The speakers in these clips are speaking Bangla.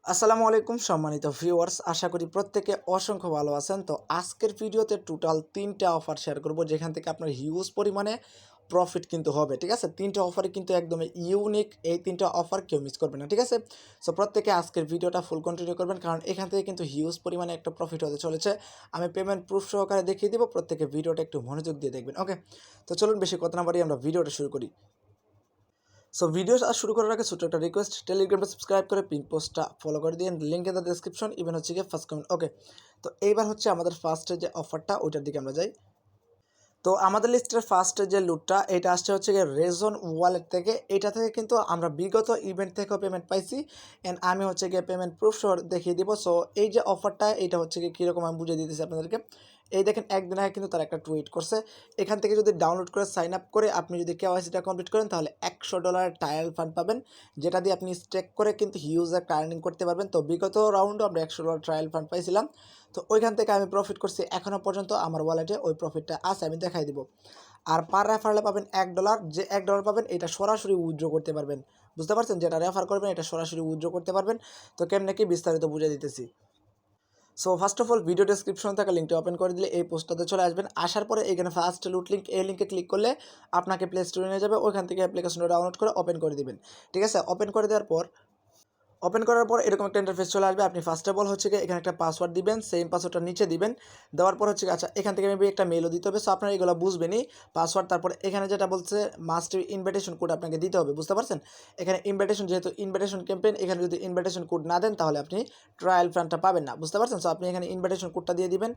আসসালামু আলাইকুম সম্মানিত ভিউয়ার্স, আশা করি প্রত্যেকে অসংখ্য ভালো আছেন। তো আজকের ভিডিওতে টোটাল 3টা অফার শেয়ার করব যেখান থেকে আপনার হিউজ পরিমাণে প্রফিট কিন্তু হবে। ঠিক আছে, 3টা অফারই কিন্তু একদমই ইউনিক। এই 3টা অফার কেউ মিস করবে না। ঠিক আছে, সো প্রত্যেকে আজকের ভিডিওটা ফুল কন্টিনিউ করবেন, কারণ এখান থেকে কিন্তু হিউজ পরিমাণে একটা প্রফিট হতে চলেছে। আমি পেমেন্ট প্রুফ সহকারে দেখিয়ে দিব, প্রত্যেকে ভিডিওটা একটু মনোযোগ দিয়ে দেখবেন। ওকে, তো চলুন বেশি কথা না বাড়িয়ে আমরা ভিডিওটা শুরু করি। সো ভিডিও শুরু করার আগে ছোট্ট একটা রিকোয়েস্ট, টেলিগ্রামটা সাবস্ক্রাইব করে পিন পোস্টটা ফলো করে দিন, link in the description, even হচ্ছে গিয়ে ফার্স্ট কমেন্ট। ওকে, তো এইবার হচ্ছে আমাদের ফার্স্টে যে অফারটা ওইটার দিকে আমরা যাই। তো আমাদের লিস্টের ফার্স্ট যে লুটটা এটা আসছে হচ্ছে গিয়ে রেজন ওয়ালেট থেকে। এটা থেকে কিন্তু আমরা বিগত ইভেন্ট থেকেও পেমেন্ট পাইছি, অ্যান্ড আমি হচ্ছে গিয়ে পেমেন্ট প্রুফ সহ দেখিয়ে দিব। সো এই যে অফারটা এটা হচ্ছে গিয়ে কীরকম আমি বুঝিয়ে দিতেছি আপনাদেরকে। এই দেখেন, একদিন আগে কিন্তু তারা একটা টুইট করছে। এখান থেকে যদি ডাউনলোড করে সাইন আপ করে আপনি যদি কেওয়াইসিটা কমপ্লিট করেন তাহলে $100 ট্রায়াল ফান্ড পাবেন, যেটা দিয়ে আপনি স্টেক করে কিন্তু হিউজ একটা আর্নিং করতে পারবেন। তো বিগত রাউন্ডও আমরা $100 ট্রায়াল ফান্ড পাইছিলাম। তো ওইখান থেকে আমি প্রফিট করছি, এখনও পর্যন্ত আমার ওয়ালেটে ওই প্রফিটটা আছে, আমি দেখাই দিব। আর পার রেফারেলে পাবেন $1। যে $1 পাবেন এটা সরাসরি উইথড্র করতে পারবেন। বুঝতে পারছেন, যেটা রেফার করবেন এটা সরাসরি উইথড্র করতে পারবেন। তো কেমনে কি বিস্তারিত বুঝে দিতেছি। So first of all video description থেকে লিঙ্কটা ওপেন করে দিলে এই পোস্টটাতে চলে আসবেন। আসার পরে এখানে ফার্স্ট লুট লিঙ্ক, এই লিঙ্কে ক্লিক করলে আপনাকে প্লে স্টোরে নিয়ে যাবে। ওইখান থেকে অ্যাপ্লিকেশনটা ডাউনলোড করে ওপেন করে দিবেন। ঠিক আছে, ওপেন করে দেওয়ার পর এরকম একটা ইন্টারফেস চলে আসবে। আপনি ফার্স্ট অফ অল হচ্ছে গিয়ে এখানে একটা পাসওয়ার্ড দিবেন, সেম পাসওয়ার্ডটা নিচে দিবেন। দেওয়ার পর হচ্ছে আচ্ছা এখান থেকে মেবি একটা মেলও দিতে হবে। সো আপনারা এগুলো বুঝবেনই। পাসওয়ার্ড, তারপর এখানে যেটা বলছে মাস্ট ইনভিটেশন কোড আপনাকে দিতে হবে। বুঝতে পারছেন, এখানে ইনভিটেশন, যেহেতু ইনভিটেশন ক্যাম্পেইন, এখানে যদি ইনভিটেশন কোড না দেন তাহলে আপনি ট্রায়াল ফান্ডটা পাবেন না। বুঝতে পারছেন, সো আপনি এখানে ইনভিটেশন কোডটা দিয়ে দিবেন,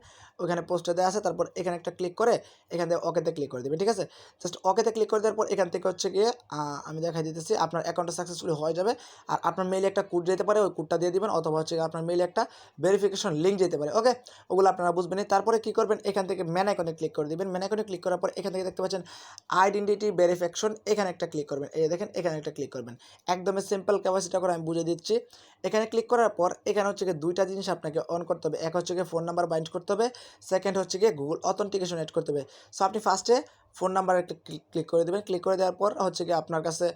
ওখানে পোস্টে দেওয়া আছে। তারপর এখানে একটা ক্লিক করে এখান থেকে ওকেতে ক্লিক করে দেবেন। ঠিক আছে, জাস্ট ওকেতে ক্লিক করে দেওয়ার পর এখান থেকে হচ্ছে গিয়ে আমি দেখাই দিতেছি আপনার অ্যাকাউন্টটা সাকসেসফুলি হয়ে যাবে। আর আপনার মেইলে একটা কোড যেতে পারে, ওই কোডটা দিয়ে দিবেন, অথবা হচ্ছে আপনার মেইলে একটা ভেরিফিকেশন লিঙ্ক যেতে পারে। ওকে, ওগুলো আপনারা বুঝবেন। তারপরে কি করবেন, এখান থেকে ম্যান আইকনে ক্লিক করে দিবেন। ম্যান আইকনে ক্লিক করার পর এখান থেকে দেখতে পাচ্ছেন আইডেন্টিটি ভেরিফিকেশন, এখানে একটা ক্লিক করবেন। এই দেখেন, এখানে একটা ক্লিক করবেন। একদমই সিম্পল, ক্যাপাসিটা করে আমি বুঝে দিচ্ছি। এখানে ক্লিক করার পর এখানে হচ্ছে গিয়ে দুইটা জিনিস আপনাকে অন করতে হবে। এক হচ্ছে গিয়ে ফোন নাম্বার বাইন্ড করতে হবে, সেকেন্ড হচ্ছে গিয়ে গুগল অথেন্টিকেশন অ্যাড করতে হবে। সো আপনি ফার্স্টে ফোন নাম্বার একটা ক্লিক করে দেবেন। ক্লিক করে দেওয়ার পর হচ্ছে গিয়ে আপনার কাছে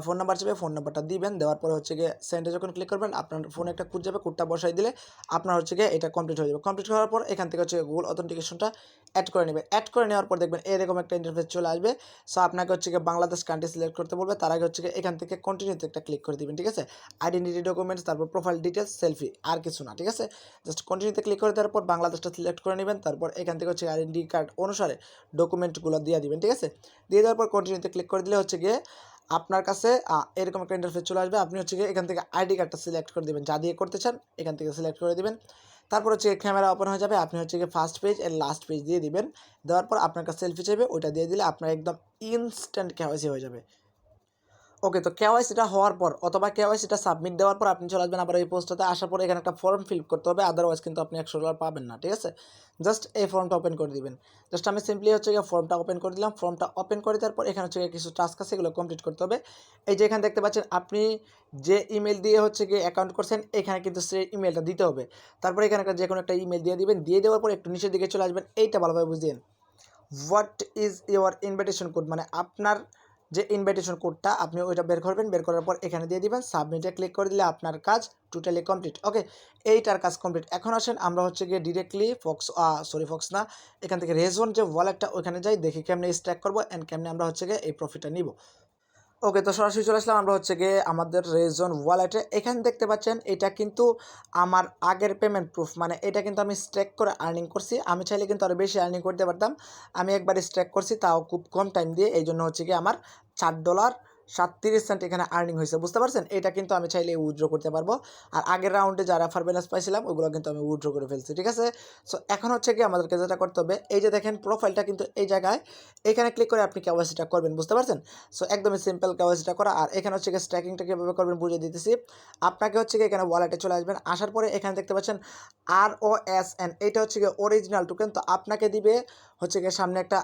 ফোন নাম্বার চাইবে, ফোন নাম্বারটা দিবেন। দেওয়ার পর হচ্ছে গিয়ে সেন্ডে যখন ক্লিক করবেন আপনার ফোনে একটা কোড যাবে, কোডটা বসাই দিলে আপনার হচ্ছে গিয়ে এটা কমপ্লিট হয়ে যাবে। কমপ্লিট করার পর এখান থেকে হচ্ছে গুগল অথেন্টিকেশনটা অ্যাড করে নেবেন। অ্যাড করে নেওয়ার পর দেখবেন এরকম একটা ইন্টারফেস চলে আসবে। সো আপনাকে হচ্ছে গিয়ে বাংলাদেশ কান্ট্রি সিলেক্ট করতে বলবে। তার আগে হচ্ছে গিয়ে এখান থেকে কন্টিনিউতে একটা ক্লিক করে দিবেন। ঠিক আছে, আইডেন্টিটি ডকুমেন্টস, তারপর প্রোফাইল ডিটেলস, সেলফি, আর কিছু না। ঠিক আছে, জাস্ট কন্টিনিউতে ক্লিক করে দেওয়ার পর বাংলাদেশটা সিলেক্ট করে নেবেন। তারপর এখান থেকে হচ্ছে আইডেন্টি কার্ড অনুসারে ডকুমেন্টগুলো দিয়ে দিবেন। ঠিক আছে, দিয়ে দেওয়ার পর কন্টিনিউতে ক্লিক করে দিলে হচ্ছে গিয়ে আপনার কাছে এরকম একটা ইন্টারফেস চলে আসবে। আপনি হচ্ছে গিয়ে এখান থেকে আইডি কার্ডটা সিলেক্ট করে দেবেন, যা দিয়ে করতে চান এখান থেকে সিলেক্ট করে দিবেন। তারপর হচ্ছে ক্যামেরা ওপেন হয়ে যাবে। আপনি হচ্ছে গিয়ে ফার্স্ট পেজ এর লাস্ট পেজ দিয়ে দিবেন। দেওয়ার পর আপনার কাছে সেলফি চাইবে, ওইটা দিয়ে দিলে আপনার একদম ইনস্ট্যান্ট কেওয়াইসি হয়ে যাবে। ওকে, তো কেওয়াইসিটা হওয়ার পর অথবা কেওয়াইসিটা সাবমিট দেওয়ার পর আপনি চলে আসবেন আবার এই পোস্টটাতে। আসার পর এখানে একটা ফর্ম ফিল করতে হবে, আদারওয়াইজ কিন্তু আপনি $100 পাবেন না। ঠিক আছে, জাস্ট এই ফর্মটা ওপেন করে দিবেন। জাস্ট আমি সিম্পলি হচ্ছে গিয়ে ফর্মটা ওপেন করে দিলাম। ফর্মটা ওপেন করে দেওয়ার পর এখানে হচ্ছে গিয়ে কিছু টাস্ক আছে, এগুলো কমপ্লিট করতে হবে। এই যে এখানে দেখতে পাচ্ছেন আপনি যে ইমেল দিয়ে হচ্ছে গিয়ে অ্যাকাউন্ট করছেন, এখানে কিন্তু সেই ইমেলটা দিতে হবে। তারপরে এখানে একটা যে কোনো একটা ইমেল দিয়ে দিবেন। দিয়ে দেওয়ার পর একটু নিচের দিকে চলে আসবেন। এইটা ভালোভাবে বুঝিয়েন, what is your invitation code, মানে আপনার যে ইনভাইটেশন কোডটা আপনি ওইটা বের করবেন। বের করার পর এখানে দিয়ে দিবেন, সাবমিটে ক্লিক করে দিলে আপনার কাজ টোটালি কমপ্লিট। ওকে, এইটার কাজ কমপ্লিট। এখন আসেন আমরা হচ্ছে গিয়ে ডিরেক্টলি ফক্স না, এখান থেকে রেজন যে ওয়ালেটটা ওইখানে যাই, দেখি কেমনে স্ট্যাক করবো অ্যান্ড কেমনে আমরা হচ্ছে গিয়ে এই প্রফিটটা নিব। ওকে, তো সরাসরি চলে আসলাম আমরা হচ্ছে গিয়ে আমাদের রেজন ওয়ালেটে। এখানে দেখতে পাচ্ছেন এটা কিন্তু আমার আগের পেমেন্ট প্রুফ, মানে এটা কিন্তু আমি স্ট্যাক করে আর্নিং করছি। আমি চাইলে কিন্তু আরও বেশি আর্নিং করতে পারতাম। আমি একবার স্ট্যাক করছি, তাও খুব কম টাইম দিয়ে। এই জন্য হচ্ছে গিয়ে আমার $4.37 এখানে আর্নিং হয়েছে। বুঝতে পারছেন, এটা কিন্তু আমি চাইলে উইথড্র করতে পারবো। আর আগের রাউন্ডে যারা রেফার ব্যালেন্স পাইছিলাম ওগুলো কিন্তু আমি উইথড্র করে ফেলছি। ঠিক আছে, সো এখন হচ্ছে কি আমাদেরকে যেটা করতে হবে, এই যে দেখেন প্রোফাইলটা কিন্তু এই জায়গায়, এখানে ক্লিক করে আপনি কেওয়াইসিটা করবেন। বুঝতে পারছেন, সো একদমই সিম্পল কেওয়াইসিটা করা। আর এখানে হচ্ছে গিয়ে স্ট্যাকিংটা কীভাবে করবেন বুঝিয়ে দিতেছি। আপনাকে হচ্ছে গিয়ে এখানে ওয়ালেটে চলে আসবেন। আসার পরে এখানে দেখতে পাচ্ছেন ROSN, এইটা হচ্ছে গিয়ে অরিজিনাল টোকেন। তো আপনাকে দিবে হচ্ছে গিয়ে সামনে একটা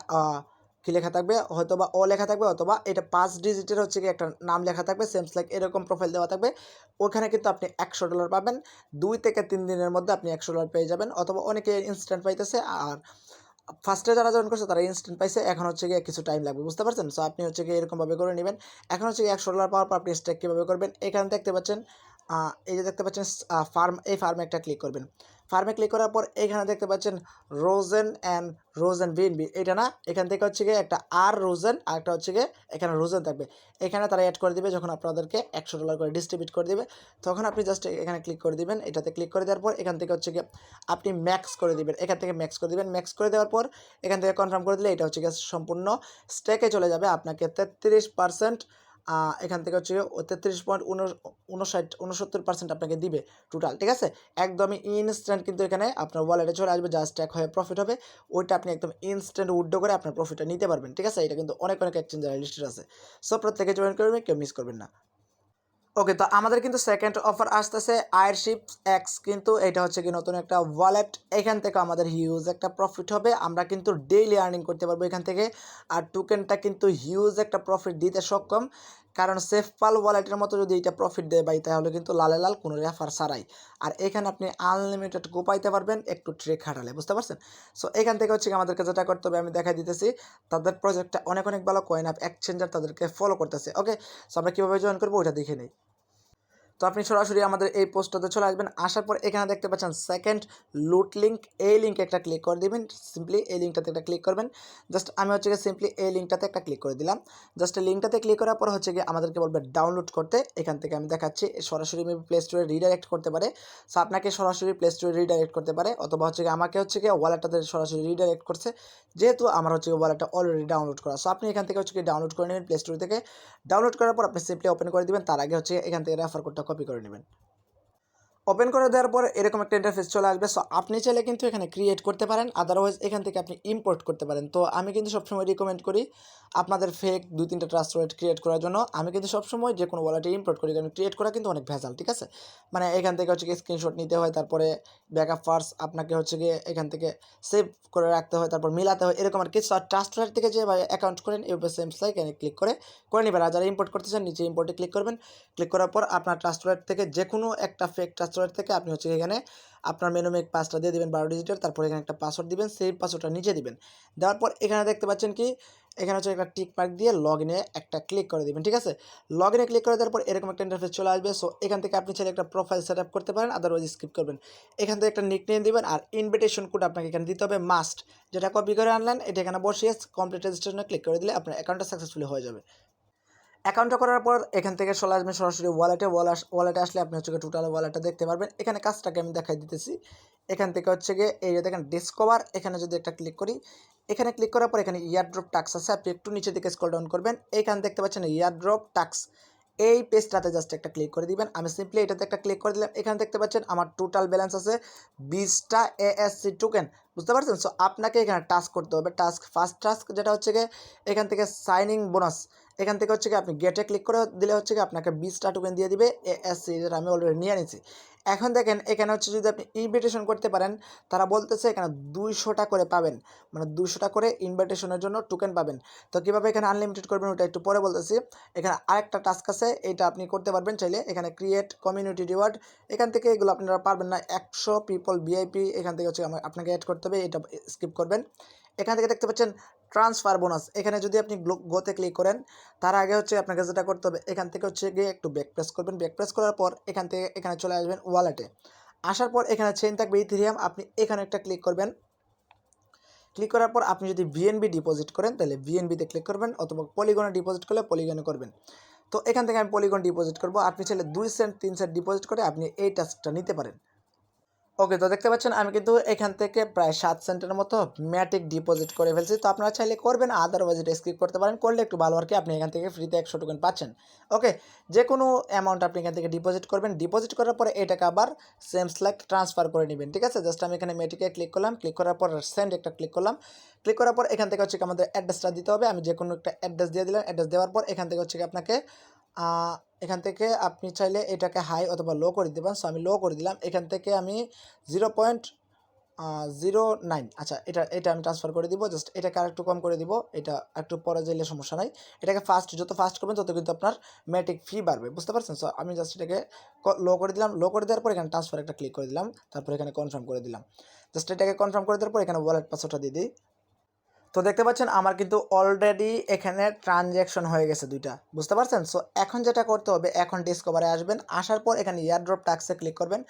কী লেখা থাকবে, হয়তো বা ও লেখা থাকবে, অথবা এটা 5 ডিজিটের হচ্ছে গিয়ে একটা নাম লেখা থাকবে, সেমস লাইক এরকম প্রোফাইল দেওয়া থাকবে। ওখানে কিন্তু আপনি $100 পাবেন। 2 থেকে 3 দিনের মধ্যে আপনি $100 পেয়ে যাবেন, অথবা অনেকে ইনস্ট্যান্ট পাইতেছে। আর ফার্স্টে যারা জয়েন করছে তারা ইনস্ট্যান্ট পাইছে, এখন হচ্ছে গিয়ে কিছু টাইম লাগবে। বুঝতে পারছেন, সো আপনি হচ্ছে গিয়ে এরকমভাবে করে নেবেন। এখন হচ্ছে গিয়ে $100 পাওয়ার পর আপনি স্ট্যাক কীভাবে করবেন, এখানে দেখতে পাচ্ছেন এই যে দেখতে পাচ্ছেন ফার্ম, এই ফার্মে একটা ক্লিক করবেন। ফার্মে ক্লিক করার পর এখানে দেখতে পাচ্ছেন রোজেন অ্যান্ড রোজেন বিএনবি, এটা না, এখান থেকে হচ্ছে গিয়ে একটা আর রোজেন আর একটা হচ্ছে গিয়ে এখানে রোজেন থাকবে। এখানে তারা অ্যাড করে দিবে যখন আপনাদেরকে $100 করে ডিস্ট্রিবিউট করে দিবে, তখন আপনি জাস্ট এখানে ক্লিক করে দিবেন। এটাতে ক্লিক করে দেওয়ার পর এখান থেকে হচ্ছে গিয়ে আপনি ম্যাক্স করে দিবেন, এখান থেকে ম্যাক্স করে দিবেন। ম্যাক্স করে দেওয়ার পর এখান থেকে কনফার্ম করে দিলে এটা হচ্ছে গিয়ে সম্পূর্ণ স্টেকে চলে যাবে। আপনাকে 33% এখান থেকে হচ্ছে 33.69% আপনাকে দিবে টোটাল, ঠিক আছে। একদমই ইনস্ট্যান্ট কিন্তু এখানে আপনার ওয়ালেটে চলে আসবে, জাস্ট এক হয়ে প্রফিট হবে, ওইটা আপনি একদম ইনস্ট্যান্ট উইথড্র করে আপনার প্রফিটটা নিতে পারবেন, ঠিক আছে। এটা কিন্তু অনেক অনেক এক্সচেঞ্জার লিস্টেড আছে, সো প্রত্যেকে জয়েন করবেন, কেউ মিস করবেন না। ওকে, তো আমাদের কিন্তু সেকেন্ড অফার আসতেছে এয়ারশিপ এক্স, কিন্তু এটা হচ্ছে কি নতুন একটা ওয়ালেট। এখান থেকে আমাদের হিউজ একটা প্রফিট হবে, আমরা কিন্তু ডেইলি আর্নিং করতে পারবো এখান থেকে। আর টোকেনটা কিন্তু হিউজ একটা প্রফিট দিতে সক্ষম, কারণ সেফপাল ওয়ালেটের মতো যদি এটা প্রফিট দেয় ভাই, তাহলে কিন্তু লালে লাল কোনো রেফার ছাড়াই। আর এখানে আপনি আনলিমিটেড গো পাইতে পারবেন একটু ট্রেক খাটালে, বুঝতে পারছেন। সো এখান থেকে হচ্ছে আমাদেরকে যেটা করতে হবে আমি দেখাই দিতেছি। তাদের প্রজেক্টটা অনেক অনেক ভালো, কয়েন অ্যাপ এক্সচেঞ্জার তাদেরকে ফলো করতেছে। ওকে, সো আমরা কীভাবে জয়েন করবো ওটা দেখে নিই। তো আপনি সরাসরি আমাদের এই পোস্টটাতে চলে আসবেন। আসার পর এখানে দেখতে পাচ্ছেন সেকেন্ড লুট লিঙ্ক, এই লিঙ্কে একটা ক্লিক করে দিবেন। সিম্পলি এই লিঙ্কটাতে একটা ক্লিক করবেন। জাস্ট আমি হচ্ছে গিয়ে সিম্পলি এই লিঙ্কটাতে একটা ক্লিক করে দিলাম। জাস্ট লিঙ্কটাতে ক্লিক করার পর হচ্ছে গিয়ে আমাদেরকে বলবে ডাউনলোড করতে। এখান থেকে আমি দেখাচ্ছি সরাসরি মেবি প্লে স্টোরে রিডাইরেক্ট করতে পারে। সো আপনাকে সরাসরি প্লে স্টোরে রিডাইরেক্ট করতে পারে, অথবা হচ্ছে গিয়ে আমাকে হচ্ছে গিয়ে ওয়ালেটটাতে সরাসরি রিডাইরেক্ট করছে, যেহেতু আমার হচ্ছে ওয়ালেটটা অলরেডি ডাউনলোড করা। সো আপনি এখান থেকে হচ্ছে গিয়ে ডাউনলোড করে নেবেন প্লে স্টোর থেকে। ডাউনলোড করার পর আপনি সিম্পলি ওপেন করে দিবেন, তার আগে হচ্ছে এখান থেকে রেফার কোডটা কপি করে নেবেন। ওপেন করে দেওয়ার পর এরকম একটা ইন্টারফেস চলে আসবে। সো আপনি চাইলে কিন্তু এখানে ক্রিয়েট করতে পারেন, আদারওয়াইজ এখান থেকে আপনি ইম্পোর্ট করতে পারেন। তো আমি কিন্তু সবসময় রিকমেন্ড করি আপনাদের ফেক 2-3টা ট্রাস্ট ওয়ালেট ক্রিয়েট করার জন্য। আমি কিন্তু সবসময় যে কোনো ওয়ালেটে ইম্পোর্ট করি, কারণ ক্রিয়েট করা কিন্তু অনেক ভেজাল, ঠিক আছে। মানে এখান থেকে হচ্ছে গিয়ে স্ক্রিনশট নিতে হয়, তারপরে ব্যাকআপ ফার্স্ট আপনাকে হচ্ছে গিয়ে এখান থেকে সেভ করে রাখতে হয়, তারপর মিলাতে হয়, এরকম আর কিছু। আর ট্রাস্ট ওয়ালেট থেকে যে অ্যাকাউন্ট করেন এভাবে সেম স্লাইক এখানে ক্লিক করে নেবেন। আর যারা ইম্পোর্ট করতে চান নিচে ইম্পোর্টে ক্লিক করবেন। ক্লিক করার পর আপনার ট্রাস্ট ওয়ালেট থেকে যে কোনো একটা ফেক ট্রাস্ট ওয়ালেট থেকে আপনি হচ্ছে এখানে আপনার মেনুমেক পাসটা দিয়ে দিবেন 12 ডিজিটের, তারপর এখানে একটা পাসওয়ার্ড দিবেন, সেই পাসওয়ার্ডটা নিচে দিবেন। দেওয়ার পর এখানে দেখতে পাচ্ছেন কি এখানে হচ্ছে একটা টিক মার্ক দিয়ে লগ ইনে একটা ক্লিক করে দিবেন, ঠিক আছে। লগ ইনে ক্লিক করে দেওয়ার পর এরকম একটা ইন্টারফেস চলে আসবে। সো এখান থেকে আপনি চাইলে একটা প্রোফাইল সেট আপ করতে পারেন, আদারওয়াইজ স্কিপ করবেন। এখান থেকে একটা নিকনেম দিবেন, আর ইনভিটেশন কোড আপনাকে এখানে দিতে হবে মাস্ট, যেটা কপি করে আনলেন এটা এখানে বসিয়ে কমপ্লিট রেজিস্ট্রেশনে ক্লিক করে দিলে আপনার অ্যাকাউন্টটা সাকসেসফুলি হয়ে যাবে। অ্যাকাউন্টটা করার পর এখান থেকে চলে আসবেন সরাসরি ওয়ালেটে আসলে আপনি হচ্ছে টোটাল ওয়ালেটটা দেখতে পারবেন। এখানে কাজটাকে আমি দেখাই দিতেছি। এখান থেকে হচ্ছে গিয়ে এই যে দেখেন ডিসকভার, এখানে যদি একটা ক্লিক করি, এখানে ক্লিক করার পর এখানে ইয়ারড্রপ টাক্স আছে, আপনি একটু নিচে দিকে স্ক্রল ডাউন করবেন, এখানে দেখতে পাচ্ছেন ইয়ারড্রপ টাক্স, এই পেজটাতে জাস্ট একটা ক্লিক করে দিবেন। আমি সিম্পলি এটাতে একটা ক্লিক করে দিলাম। এখানে দেখতে পাচ্ছেন আমার টোটাল ব্যালেন্স আছে 20টা এএসসি টোকেন, বুঝতে পারছেন। সো আপনাকে এখানে টাস্ক করতে হবে। ফার্স্ট টাস্ক যেটা হচ্ছে গিয়ে এখান থেকে সাইনিং বোনাস, এখান থেকে হচ্ছে কি আপনি গেটে ক্লিক করে দিলে হচ্ছে কি আপনাকে 20টা টোকেন দিয়ে দিবে এএসসি, যেটা আমি অলরেডি নিয়ে নিয়েছি। এখন দেখেন এখানে হচ্ছে যদি আপনি ইনভিটেশন করতে পারেন, তারা বলতেছে এখানে 200টা করে পাবেন, মানে 200টা করে ইনভিটেশনের জন্য টোকেন পাবেন। তো কীভাবে এখানে আনলিমিটেড করবেন ওটা একটু পরে বলতেছি। এখানে আরেকটা টাস্ক আছে, এটা আপনি করতে পারবেন চাইলে। এখানে ক্রিয়েট কমিউনিটি রিওয়ার্ড, এখান থেকে এগুলো আপনারা পারবেন না। 100 পিপল ভিআইপি, এখান থেকে হচ্ছে আপনাকে অ্যাড করতে হবে, এটা স্কিপ করবেন। এখান থেকে দেখতে পাচ্ছেন ট্রান্সফার বোনাস, এখানে যদি আপনি গোতে ক্লিক করেন, তার আগে হচ্ছে আপনাকে যেটা করতে হবে এখান থেকে হচ্ছে গিয়ে একটু ব্যাক প্রেস করবেন। ব্যাক প্রেস করার পর এখান থেকে এখানে চলে আসবেন ওয়ালেটে। আসার পর এখানে চেইন থাকবে ইথেরিয়াম, আপনি এখানে একটা ক্লিক করবেন। ক্লিক করার পর আপনি যদি ভিএনবি ডিপোজিট করেন তাহলে ভিএনবিতে ক্লিক করবেন, অথবা পলিগনে ডিপোজিট করলে পলিগনে করবেন। তো এখান থেকে আমি পলিগন ডিপোজিট করব। আপনি চাইলে 2 সেন্ট 3 সেন্ট ডিপোজিট করে আপনি এই টাস্কটা নিতে পারেন। ওকে, তো দেখতে পাচ্ছেন আমি কিন্তু এখান থেকে প্রায় 7 সেন্টের মতো ম্যাটিক ডিপোজিট করে ফেলছি। তো আপনারা চাইলে করবেন, আদারওয়াইজ এটা স্কিপ করতে পারেন, করলে একটু ভালো আর কি, আপনি এখান থেকে ফ্রিতে 100 টোকেন পাচ্ছেন। ওকে, যে কোনো অ্যামাউন্ট আপনি এখান থেকে ডিপোজিট করবেন, ডিপোজিট করার পরে এই টাকা আবার সেম লাইক ট্রান্সফার করে নেবেন, ঠিক আছে। জাস্ট আমি এখানে ম্যাটিকে ক্লিক করলাম, ক্লিক করার পর সেন্ড একটা ক্লিক করলাম। ক্লিক করার পর এখান থেকে হচ্ছে আমাদের অ্যাড্রেসটা দিতে হবে, আমি যে কোনো একটা অ্যাড্রেস দিয়ে দিলাম। অ্যাড্রেস দেওয়ার পর এখান থেকে হচ্ছে আপনাকে এখান থেকে আপনি চাইলে এটাকে হাই অথবা লো করে দেবেন। সো আমি লো করে দিলাম। এখান থেকে আমি 0.09, আচ্ছা এটা আমি ট্রান্সফার করে দিব। জাস্ট এটাকে আর একটু কম করে দিব, এটা একটু পরে যাইলে সমস্যা নাই। এটাকে যত ফাস্ট করবেন তত কিন্তু আপনার ম্যাটিক ফি বাড়বে, বুঝতে পারছেন। সো আমি জাস্ট এটাকে লো করে দিলাম। লো করে দেওয়ার পর এখানে ট্রান্সফার একটা ক্লিক করে দিলাম, তারপর এখানে কনফার্ম করে দিলাম। জাস্ট এটাকে কনফার্ম করে দেওয়ার পর এখানে ওয়ালেট পাসওয়ার্ডটা দিয়ে দিই। তো দেখতে পাচ্ছেন আমার কিন্তু অলরেডি এখানে ট্রানজ্যাকশন হয়ে গেছে 2টা, বুঝতে পারছেন? সো এখন যেটা করতে হবে, এখন ডিসকভারে আসবেন, আসার পর এখানে এয়ারড্রপ টাস্কে ক্লিক করবেন।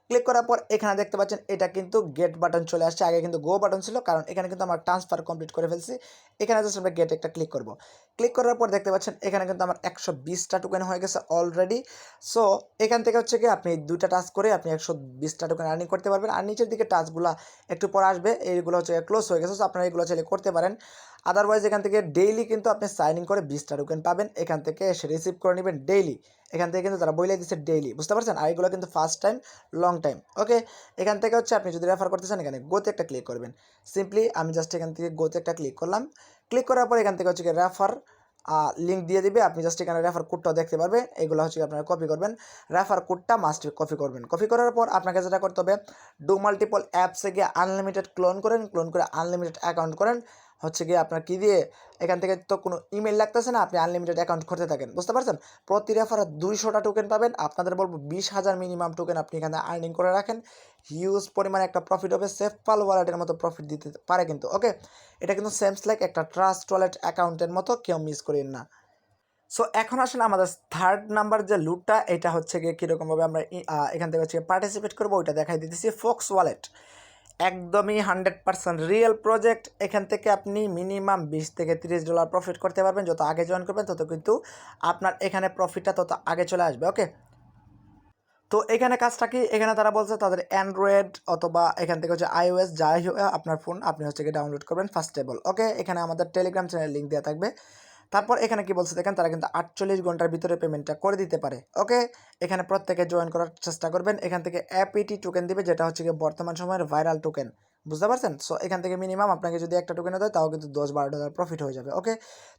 ক্লিক করার পর এখানে দেখতে পাচ্ছেন এটা কিন্তু গেট বাটন চলে আসছে, আগে কিন্তু গো বাটন ছিল, কারণ এখানে কিন্তু আমরা ট্রান্সফার কমপ্লিট করে ফেলছি। এখানে জাস্ট আমরা গেট একটা ক্লিক করব। ক্লিক করার পর দেখতে পাচ্ছেন এখানে কিন্তু আমার 120টা টোকেন হয়ে গেছে অলরেডি। সো এখান থেকে হচ্ছে কি আপনি 2টা টাস্ক করে আপনি 120টা টোকেন আর্নিং করতে পারবেন। আর নিচের দিকে টাস্কগুলো একটু পরে আসবে, এইগুলো হচ্ছে ক্লোজ হয়ে গেছে, সো আপনারা এগুলো চাইলে করতে পারেন। আদারওয়াইজ এখান থেকে ডেইলি কিন্তু আপনি সাইন ইন করে 20টা টোকেন পাবেন, এখান থেকে এসে রিসিভ করে নেবেন ডেইলি। এখান থেকে কিন্তু তারা বলে দিচ্ছে ডেইলি, বুঝতে পারছেন? আর এগুলো কিন্তু ফার্স্ট টাইম, লং টাইম। ওকে, এখান থেকে হচ্ছে আপনি যদি রেফার করতে চান এখানে গোতে একটা ক্লিক করবেন। সিম্পলি আমি জাস্ট এখান থেকে গোতে একটা ক্লিক করলাম। ক্লিক করার পর এখান থেকে হচ্ছে রেফার লিঙ্ক দিয়ে দিবে, আপনি জাস্ট এখানে রেফার কোডটাও দেখতে পারবেন। এগুলো হচ্ছে আপনারা কপি করবেন, রেফার কোডটা মাস্ট কপি করবেন। কপি করার পর আপনাকে যেটা করতে হবে, ডু মাল্টিপল অ্যাপসে গিয়ে আনলিমিটেড ক্লোন করেন, ক্লোন করে আনলিমিটেড অ্যাকাউন্ট করেন। হচ্ছে গিয়ে আপনার কী দিয়ে, এখান থেকে তো কোনো ইমেল লাগতেছে না, আপনি আনলিমিটেড অ্যাকাউন্ট করতে থাকেন, বুঝতে পারছেন? প্রতি রেফারে 200টা টোকেন পাবেন। আপনাদের বলবো 20,000 মিনিমাম টোকেন আপনি এখানে আর্নিং করে রাখেন, হিউজ পরিমাণে একটা প্রফিট হবে, সেফপাল ওয়ালেটের মতো প্রফিট দিতে পারে কিন্তু। ওকে, এটা কিন্তু সেমস লাইক একটা ট্রাস্ট ওয়ালেট অ্যাকাউন্টের মতো, কেউ মিস করেন না। সো এখন আসলে আমাদের থার্ড নাম্বার যে লুটটা, এটা হচ্ছে গিয়ে কীরকমভাবে আমরা এখান থেকে হচ্ছে পার্টিসিপেট করবো, ওইটা দেখাই দিতেছি। ফক্স ওয়ালেট একদমই 100% রিয়েল প্রজেক্ট। এখান থেকে আপনি মিনিমাম $20 থেকে $30 প্রফিট করতে পারবেন। যত আগে জয়েন করবেন তত কিন্তু আপনার এখানে প্রফিটটা তত আগে চলে আসবে। ওকে, তো এখানে কাজটা কি, এখানে তারা বলছে তাদের অ্যান্ড্রয়েড অথবা এখান থেকে হচ্ছে iOS যাই হোক আপনার ফোন, আপনি হচ্ছে কি ডাউনলোড করবেন ফার্স্টেবল। ওকে, এখানে আমাদের টেলিগ্রাম চ্যানেল লিঙ্ক দেওয়া থাকবে। তারপর এখানে কি বলছে দেখেন, তারা কিন্তু 48 ঘন্টার ভিতরে পেমেন্টটা করে দিতে পারে। ওকে, এখানে প্রত্যেকে জয়েন করার চেষ্টা করবেন। এখান থেকে অ্যাপিটি টোকেন দিবে, যেটা হচ্ছে কি বর্তমান সময়ের ভাইরাল টোকেন, বুঝতে পারছেন? সো এখান থেকে মিনিমাম আপনাকে যদি একটা টোকেনে দেয় তাও কিন্তু $10-12 প্রফিট হয়ে যাবে। ওকে,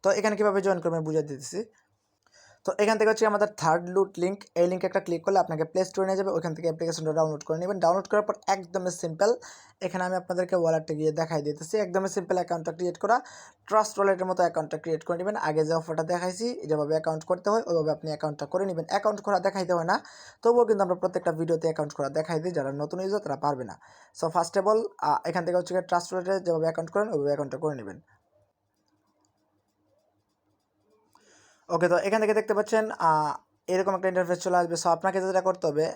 তো এখানে কীভাবে জয়েন করবেন বুঝিয়ে দিতেছি। তো এখান থেকে হচ্ছে আমাদের থার্ড লুট লিঙ্ক, এই লিঙ্কে একটা ক্লিক করলে আপনাকে প্লে স্টোরে নিয়ে যাবে, ওখান থেকে অ্যাপ্লিকেশনটা ডাউনলোড করে নেবেন। ডাউনলোড করার পর একদমই সিম্পল, এখানে আমি আপনাদেরকে ওয়ালেটে গিয়ে দেখাই দিতেছি। একদমই সিম্পল অ্যাকাউন্টটা ক্রিয়েট করা, ট্রাস্ট ওয়ালেটের মতো অ্যাকাউন্টটা ক্রিয়েট করে নেবেন। আগে যে অফারটা দেখাইছি যেভাবে অ্যাকাউন্ট করতে হয় ওইভাবে আপনি অ্যাকাউন্টটা করে নেবেন। অ্যাকাউন্ট করা দেখাইতে হয় না, তবুও কিন্তু আমরা প্রত্যেকটা ভিডিওতে অ্যাকাউন্ট করা দেখাই দিই, যারা নতুন ইউজার তারা পারবে না। সো ফার্স্ট অফ অল এখান থেকে হচ্ছে ট্রাস্ট ওয়ালেটে যেভাবে অ্যাকাউন্ট করেন ওইভাবে অ্যাকাউন্টটা করে নেবেন। ওকে, তো এখান থেকে দেখতে পাচ্ছেন এরকম একটা ইন্টারফেস চলে আসবে। সো আপনাকে যেটা করতে হবে,